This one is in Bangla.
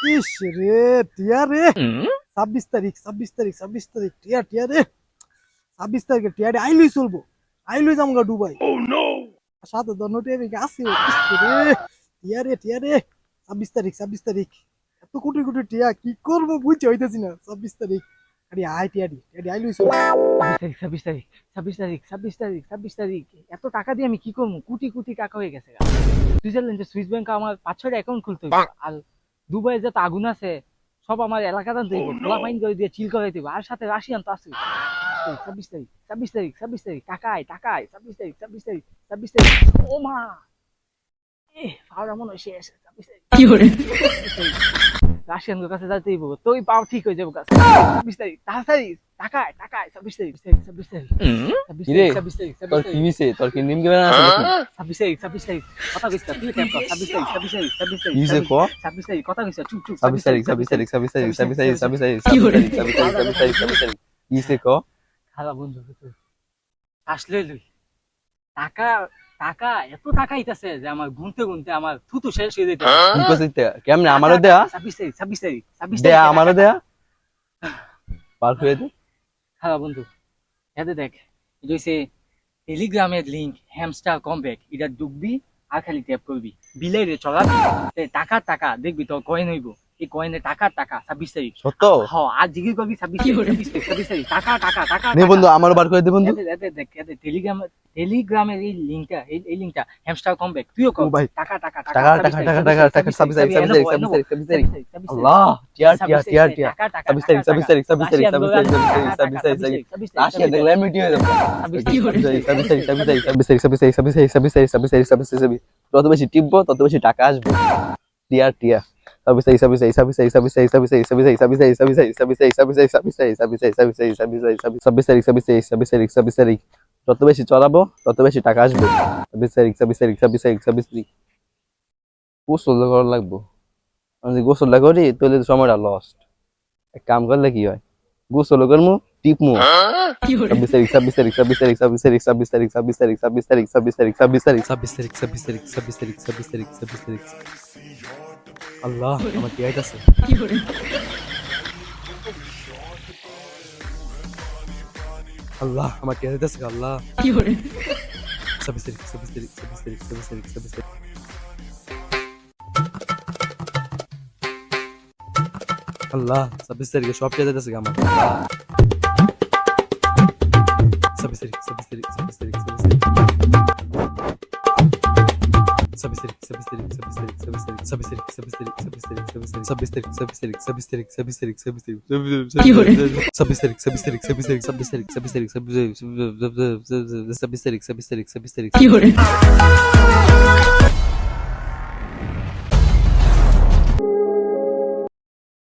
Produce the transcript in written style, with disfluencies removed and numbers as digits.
ইস রে টিয়া রে 26 তারিখ টিয়া টিয়া রে 26 তারিখে টিয়া রে আইলই চলবো আইলই যামগা দুবাই সাথে তো নোটে আমি আসি রে টিয়া রে 26 তারিখ এত কোটি কোটি টিয়া কি করবো বুঝতে হইতেছি না 26 তারিখ আরে আয় টিয়া আইলই চলবো 26 তারিখ 26 তারিখ এত টাকা দিয়ে আমি কি করবো? কোটি কোটি টাকা হয়ে গেছে। সুইজারল্যান্ডে সুইস ব্যাংকে আমার 5-6টা অ্যাকাউন্ট খুলতে হবে। আর দুবাইয়ে যত আগুন আছে সব আমার এলাকাতে দিব, খোলা ফাইন করে দিয়ে চিল করে দিব। আর সাথে রাশিয়ান তো আছে। 26 তারিখ টাকায় 26 তারিখ ও মা ফাওড়া মনে হয় শেষ। 26 তারিখ রাশিয়ানদের কাছে যাইতে দিব, তোই পাও ঠিক হয়ে যাবো কাছে। 26 তারিখ তাড়াতাড়ি টাকায় 26 তারিখ কিরে তোর কি হইছে? তোর কি নিম কেমন আছে নাকি? 26 তারিখ কথা কইছ তুই ট্যাপ কর। 26 তারিখ কি হইছে ক? 26 তারিখ কথা কইছ চুপ 26 তারিখ কি হইছে ক? খালা বন্ধু আসলে লই টাকা টাকা এত টাকা আইতাছে যে আমার গুনতে গুনতে আমার থুতু শেষ হয়ে যাইতে। কি কইছিস? কেমনে আমারও দেয়া? 26 তারিখ দেয়া আমারও দেয়া? পার হয়ে দে। খালা বন্ধু এতে দেখ এটা হইছে টেলিগ্রামের লিংক হ্যামস্টার কমব্যাক। এটা ঢুকবি আর খালি ট্যাপ করবি, বিলাই রে চলাবি টাকা দেখবি তোর কয়েন হইব। এই কয়েনে টাকা 26 তারিখ সত্য? হ্যাঁ আর জিগির করবি 26 তারিখ টাকা নে বন্ধু আমারও বার করে দে বন্ধু। দেখ টেলিগ্রামের এই লিংকটা হ্যামস্টার কমব্যাক তুইও কর। ভাই টাকা 26 তারিখ আল্লাহ টিয়া রাশিয়া দেখলে এমনিটি হয়ে যাবে। 26 যত বেশি টিপবো তত বেশি টাকা আসবে। টিয়া 26 তারিখ যত বেশি চড়াবো তত বেশি টাকা আসবে। 26 তারিখ গোসল করা লাগবো। আমি যদি গোসলটা করি তাহলে তো সময়টা লস্ট। এক কাম করলে কি হয়, গোসল করবো টিপমু। 26 তারিখ আল্লাহ আমার কি আইতাছে? আল্লাহ আমার কি আইতাছে? আল্লাহ 26 তারিখ আল্লাহ 26 তারিখে সব কে যাইতেছে আমার। 26 তারিখ 26 তারিখ 26 তারিখ 26 তারিখ 26 তারিখ